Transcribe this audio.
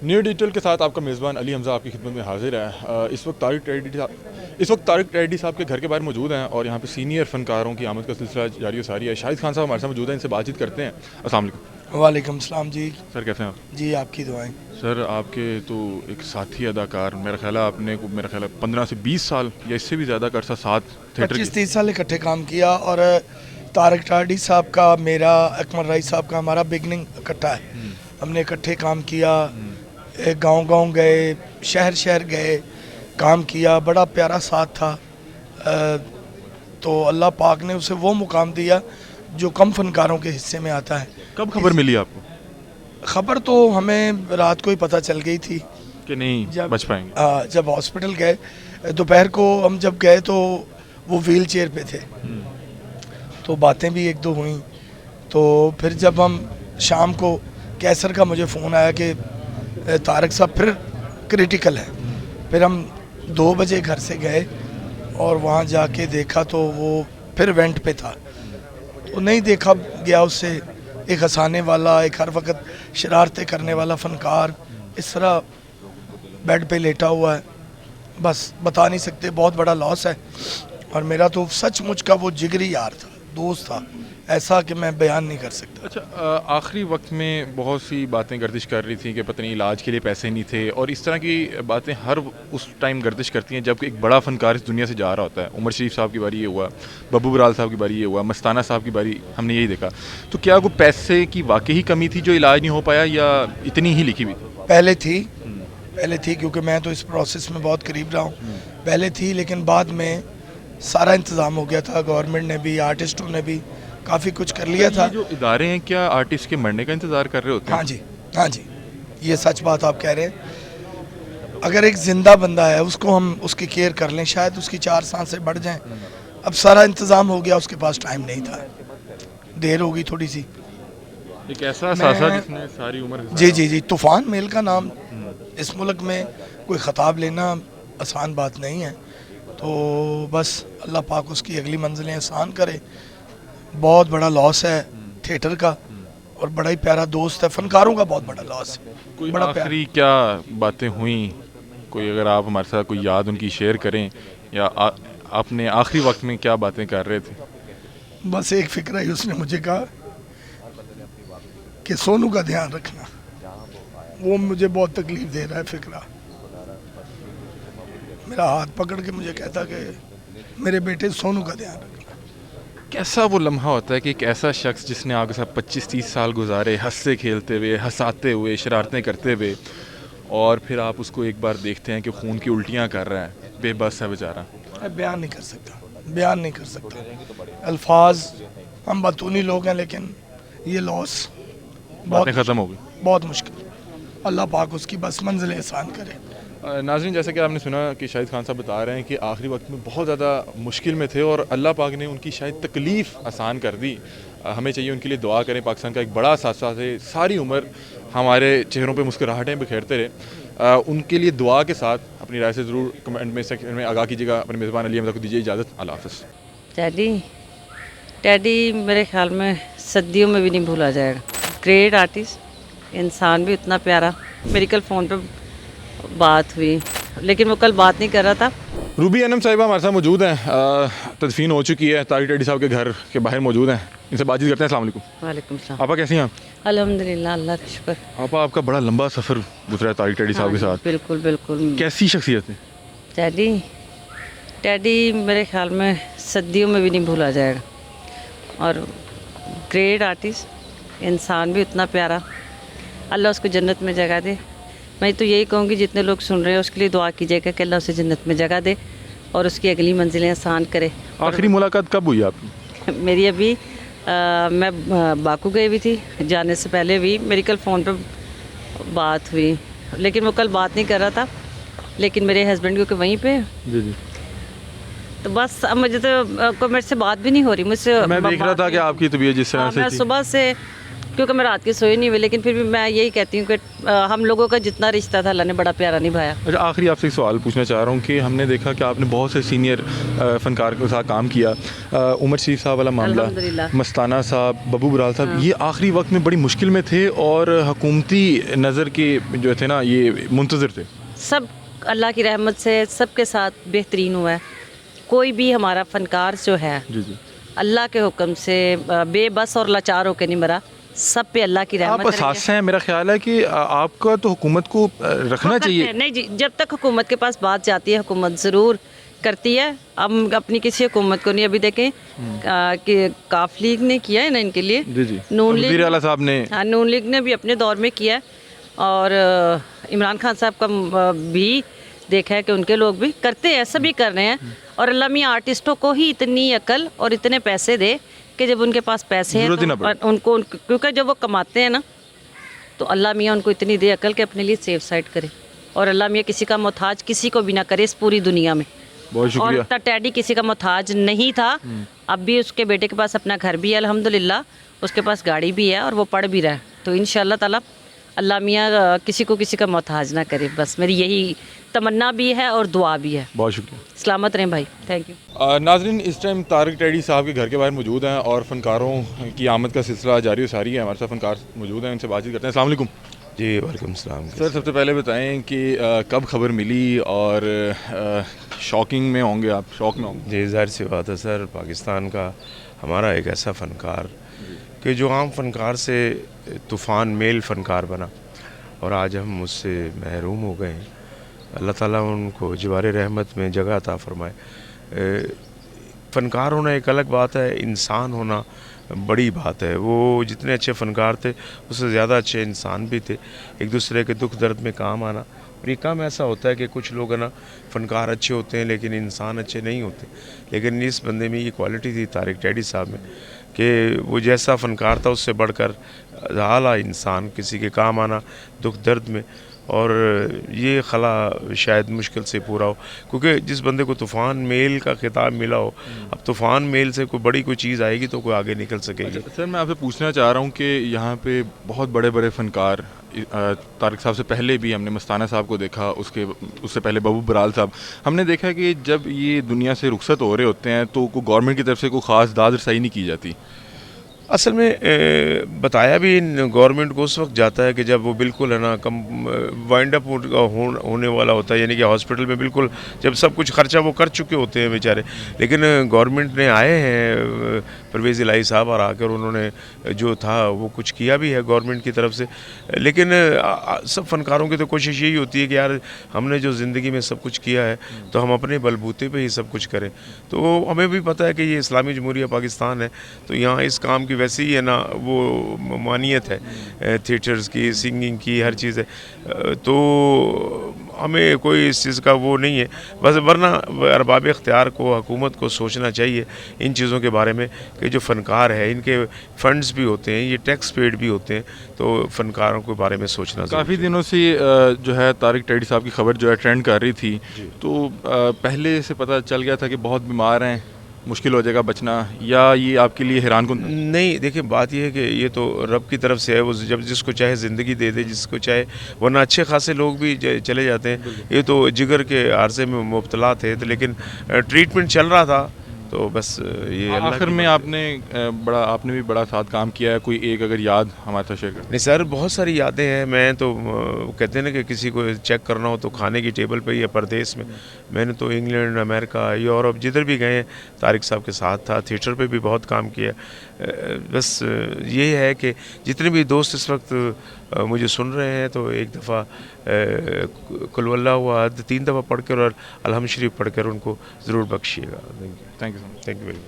New digital के साथ आपका मेज़बान अली हमज़ा आपकी खिदमत में हाजिर है। इस वक्त तारिक रेड्डी साहब के घर के बाहर मौजूद हैं और यहाँ पे सीनियर फ़नकारों की आमद का सिलसिला जारी सारी है। शाहिद खान साहब हमारे साथ मौजूद हैं, इनसे बातचीत करते हैं। अस्सलाम वालेकुम। वालेकुम सलाम जी। सर कैसे हैं आप? जी आपकी दुआएं। सर आपके तो एक साथी अदाकार, मेरा ख्याल है आपने मेरा ख्याल है 15 से 20 साल या इससे भी ज़्यादा का अरसा साथ थिएटर 25-30 साल इकट्ठे काम किया और तारिक रेड्डी साहब का, मेरा, अकमल राय साहब का हमारा बिगनिंग इकट्ठा है। हमने इकट्ठे काम किया, गांव-गांव गए, शहर शहर गए, काम किया, बड़ा प्यारा साथ था। तो अल्लाह पाक ने उसे वो मुकाम दिया जो कम फनकारों के हिस्से में आता है। कब खबर मिली आपको? खबर तो हमें रात को ही पता चल गई थी कि नहीं बच पाएंगे। जब हॉस्पिटल गए, दोपहर को हम जब गए तो वो व्हील चेयर पे थे, तो बातें भी एक दो हुई। तो फिर जब हम शाम को कैसर का मुझे फ़ोन आया कि तारिक साहब फिर क्रिटिकल है, फिर हम 2 बजे घर से गए और वहाँ जाके देखा तो वो फिर वेंट पे था। तो नहीं देखा गया उससे, एक हंसाने वाला, एक हर वक्त शरारतें करने वाला फ़नकार इस तरह बेड पे लेटा हुआ है। बस बता नहीं सकते, बहुत बड़ा लॉस है। और मेरा तो सचमुच का वो जिगरी यार था, दोस्त था, ऐसा कि मैं बयान नहीं कर सकता। अच्छा, आखिरी वक्त में बहुत सी बातें गर्दिश कर रही थी कि पता नहीं इलाज के लिए पैसे नहीं थे और इस तरह की बातें हर उस टाइम गर्दिश करती हैं जब एक बड़ा फ़नकार इस दुनिया से जा रहा होता है। उमर शरीफ साहब की बारी ये हुआ, बब्बू बराल साहब की बारी ये हुआ, मस्ताना साहब की बारी हमने यही देखा। तो क्या वो पैसे की वाकई ही कमी थी जो इलाज नहीं हो पाया या इतनी ही लिखी हुई थी? पहले थी क्योंकि मैं तो इस प्रोसेस में बहुत करीब रहा हूँ। पहले थी, लेकिन बाद में सारा इंतज़ाम हो गया था। गवर्नमेंट ने भी, आर्टिस्टों ने भी काफ़ी कुछ कर लिया था। जो इदारे हैं क्या आर्टिस्ट के मरने का इंतज़ार कर रहे होते हैं? हाँ जी, ये सच बात आप कह रहे हैं। अगर एक ज़िंदा बंदा है, उसको हम उसकी केयर कर लें, शायद उसकी 4 सांसें बढ़ जाएं। अब सारा इंतज़ाम हो गया, उसके पास टाइम नहीं था, देर होगी थोड़ी सी। एक ऐसा सासा जिसने सारी उम्र जी, तूफ़ान मेल का नाम इस मुल्क में कोई ख़ताब लेना आसान बात नहीं है। तो बस अल्लाह पाक उसकी अगली मंजिलें आसान करे। बहुत बड़ा लॉस है थिएटर का और बड़ा ही प्यारा दोस्त है, फनकारों का बहुत बड़ा लॉस है। कोई बड़ा आखिरी क्या बातें हुई, कोई अगर आप हमारे साथ कोई याद उनकी शेयर करें या आपने आखिरी वक्त में क्या बातें कर रहे थे? बस एक फ़िक्र ही उसने मुझे कहा कि सोनू का ध्यान रखना। वो मुझे बहुत तकलीफ़ दे रहा है फ़िक्रा। मेरा हाथ पकड़ के मुझे कहता कि मेरे बेटे सोनू का ध्यान रखना। कैसा वो लम्हा होता है कि एक ऐसा शख्स जिसने आपके साथ 25-30 साल गुजारे, हंसते खेलते हुए, हंसाते हुए, शरारतें करते हुए, और फिर आप उसको एक बार देखते हैं कि खून की उल्टियाँ कर रहा है, बेबस है बेचारा। बयान नहीं कर सकता। अल्फाज, हम बतूनी लोग हैं, लेकिन ये लॉस बातें ख़त्म हो गई। बहुत मुश्किल। अल्लाह पाक उसकी बस मंजिलें आसान करे। नाज़रीन, जैसे कि आपने सुना कि शाहिद खान साहब बता रहे हैं कि आखिरी वक्त में बहुत ज़्यादा मुश्किल में थे और अल्लाह पाक ने उनकी शायद तकलीफ़ आसान कर दी। हमें चाहिए उनके लिए दुआ करें। पाकिस्तान का एक बड़ा सासा थे, सारी उम्र हमारे चेहरों पे मुस्कुराहटें बिखेरते रहे। उनके लिए दुआ के साथ अपनी राय से ज़रूर कमेंट में सेक्शन में आगाह कीजिएगा। अपने मेज़बान अली हमज़ा को दीजिए इजाज़त। अल्लाह हाफ़िज़। टैडी मेरे ख्याल में सदियों में भी नहीं भूला जाएगा। ग्रेट आर्टिस्ट, इंसान भी उतना प्यारा। मेरी कल फ़ोन पे बात हुई, लेकिन वो कल बात नहीं कर रहा था। रूबी अनम साहिबा हमारे साथ मौजूद हैं, तदफीन हो चुकी है, तारिक रेड्डी साहब के घर के बाहर मौजूद हैं। इनसे बातचीत करते हैं। अस्सलाम वालेकुम। वालेकुम सलाम। आपा कैसी हैं आप? अल्हम्दुलिल्लाह, अल्लाह का शुक्र। आपा, आपका बड़ा लंबा सफ़र गुजरा है तारिक रेड्डी साहब के साथ। बिल्कुल बिल्कुल। कैसी शख्सियत है? टैडी मेरे ख्याल में सदियों में भी नहीं भूला जाएगा। और ग्रेट आर्टिस्ट, इंसान भी उतना प्यारा। अल्लाह उसको जन्नत में जगह दे। मैं तो यही कहूँगी जितने लोग सुन रहे हैं उसके लिए दुआ कीजिएगा कि अल्लाह उसे जन्नत में जगह दे और उसकी अगली मंजिलें आसान करे। आखिरी मुलाकात कब हुई आपकी? मेरी अभी मैं बाकू गई हुई थी, जाने से पहले भी मेरी कल फ़ोन पे बात हुई, लेकिन वो कल बात नहीं कर रहा था, लेकिन मेरे हस्बैंड क्योंकि वहीं पे। जी। तो बस अब मुझे तो मेरे से बात भी नहीं हो रही। मुझसे मैं देख रहा था कि आपकी तबीयत जिस तरह से मैं थी। सुबह से क्योंकि मैं रात की सोई नहीं हुई, लेकिन फिर भी मैं यही कहती हूँ कि हम लोगों का जितना रिश्ता था अल्लाह ने बड़ा प्यारा निभाया। अच्छा, आखिरी आपसे एक सवाल पूछना चाह रहा हूँ कि हमने देखा कि आपने बहुत से सीनियर फ़नकार के साथ काम किया, उमर शरीफ साहब वाला मामला, अल्हम्दुलिल्लाह। मस्ताना साहब, बबू बराल साहब, ये आखिरी वक्त में बड़ी मुश्किल में थे और हुकूमती नज़र के जो थे ना ये मुंतज़िर थे। सब अल्लाह की रहमत से सबके साथ बेहतरीन हुआ है। कोई भी हमारा फ़नकार जो है जी जी। अल्लाह के हुक्म से बेबस और लाचार होकर नहीं मरा, सब पे अल्लाह की रहमत आप रही है। साथ हैं, मेरा ख्याल है कि आपका तो हुकूमत को रखना वो करते चाहिए। हैं। नहीं जी, जब तक हुकूमत के पास बात जाती है हुकूमत ज़रूर करती है। हम अपनी किसी हुकूमत को नहीं, अभी देखें कि काफ लीग ने किया है ना इनके लिए, जी जी। नून लीग वज़ीर आला साहब ने, हाँ, नून लीग ने भी अपने दौर में किया है, और इमरान खान साहब का भी देखा है कि उनके लोग भी करते हैं, सभी कर रहे हैं। और अल्लाह मियाँ आर्टिस्टों को ही इतनी अकल और इतने पैसे दे कि जब उनके पास पैसे हैं ज़रूरत ही ना तो पड़े। उनको, क्योंकि जब वो कमाते हैं ना तो अल्लाह मियाँ उनको इतनी दे अकल कि अपने लिए सेफ साइड करे, और अल्लाह मियाँ किसी का मोहताज किसी को भी ना करे इस पूरी दुनिया में। बहुत शुक्रिया। और टैडी किसी का मोहताज नहीं था, अब भी उसके बेटे के पास अपना घर भी है अल्हम्दुलिल्लाह, उसके पास गाड़ी भी है और वो पढ़ भी रहा है। तो इंशाअल्लाह ताला अल्लाह मियाँ किसी को किसी का मोहताज ना करे, बस मेरी यही तमन्ना भी है और दुआ भी है। बहुत शुक्रिया। सलामत रहें भाई, थैंक यू। नाज़रीन, इस टाइम तारिक टैडी साहब के घर के बाहर मौजूद हैं और फ़नकारों की आमद का सिलसिला जारी और सारी है। हमारे साथ फ़नकार मौजूद हैं, उनसे बातचीत करते हैं। अस्सलाम वालेकुम। जी वालेकुम सलाम। सर, सबसे पहले बताएं कि कब खबर मिली और शॉकिंग में होंगे आप, शॉक में होंगे? जी ज़ाहिर सी बात है सर, पाकिस्तान का हमारा एक ऐसा फ़नकार कि जो आम फ़नकार से तूफ़ान मेल फ़नकार बना और आज हम उससे महरूम हो गए हैं। अल्लाह ताला उनको जिवारे रहमत में जगह अता फ़रमाए। फ़नकार होना एक अलग बात है, इंसान होना बड़ी बात है। वो जितने अच्छे फ़नकार थे उससे ज़्यादा अच्छे इंसान भी थे, एक दूसरे के दुख दर्द में काम आना। और ये काम ऐसा होता है कि कुछ लोग है ना फ़नकार अच्छे होते हैं लेकिन इंसान अच्छे नहीं होते, लेकिन इस बंदे में ये क्वालिटी थी तारिक टैडी साहब में कि वो जैसा फ़नकार था उससे बढ़कर आला इंसान, किसी के काम आना दुख दर्द में। और ये खला शायद मुश्किल से पूरा हो, क्योंकि जिस बंदे को तूफ़ान मेल का खिताब मिला हो, अब तूफ़ान मेल से कोई बड़ी कोई चीज़ आएगी तो कोई आगे निकल सकेगी। सर, मैं आपसे पूछना चाह रहा हूँ कि यहाँ पे बहुत बड़े बड़े फ़नकार, तारिक साहब से पहले भी हमने मस्ताना साहब को देखा, उससे पहले बबू बराल साहब, हमने देखा कि जब ये दुनिया से रुखसत हो रहे होते हैं तो गवर्नमेंट की तरफ से कोई ख़ास दाद रसाई नहीं की जाती। असल में बताया भी गवर्नमेंट को उस वक्त जाता है कि जब वो बिल्कुल है ना कम वाइंड अप होने वाला होता है, यानी कि हॉस्पिटल में बिल्कुल जब सब कुछ खर्चा वो कर चुके होते हैं बेचारे। लेकिन गवर्नमेंट ने आए हैं परवेज़ इलाही साहब और आकर उन्होंने जो था वो कुछ किया भी है गवर्नमेंट की तरफ से। लेकिन सब फ़नकारों की तो कोशिश यही होती है कि यार हमने जो ज़िंदगी में सब कुछ किया है तो हम अपने बलबूते पे ही सब कुछ करें। तो हमें भी पता है कि ये इस्लामी जमहूरिया पाकिस्तान है, तो यहाँ इस काम की वैसे ही है ना वो मानियत है थिएटर्स की, सिंगिंग की, हर चीज़ है। तो हमें कोई इस चीज़ का वो नहीं है, बस वरना अरबाब इख्तियार को, हुकूमत को सोचना चाहिए इन चीज़ों के बारे में कि जो फ़नकार है इनके फ़ंड्स भी होते हैं, ये टैक्स पेड भी होते हैं, तो फ़नकारों के बारे में सोचना। काफ़ी दिनों से जो है तारिक टैडी साहब की खबर जो है ट्रेंड कर रही थी, तो पहले से पता चल गया था कि बहुत बीमार हैं, मुश्किल हो जाएगा बचना, या ये आपके लिए हैरान कुन? नहीं, देखिए बात ये है कि ये तो रब की तरफ से है, वो जब जिसको चाहे ज़िंदगी दे दे, जिसको चाहे, वरना अच्छे खासे लोग भी चले जाते हैं। ये तो जिगर के आर्जे में मुब्तला थे, तो लेकिन ट्रीटमेंट चल रहा था, तो बस ये आखिर में आपने भी बड़ा साथ काम किया है, कोई एक अगर याद हमारे साथ शेयर करें? नहीं सर, बहुत सारी यादें हैं। मैं तो कहते हैं ना कि किसी को चेक करना हो तो खाने की टेबल पे या परदेश में, मैंने तो इंग्लैंड, अमेरिका, यूरोप जिधर भी गए तारिक साहब के साथ था, थिएटर पे भी बहुत काम किया। बस ये है कि जितने भी दोस्त इस वक्त मुझे सुन रहे हैं तो एक दफ़ा कुल वल्लाहु अहद 3 दफ़ा पढ़ कर और अलहम शरीफ पढ़ कर उनको ज़रूर बख्शिएगा। Thank you so much. Thank you very much.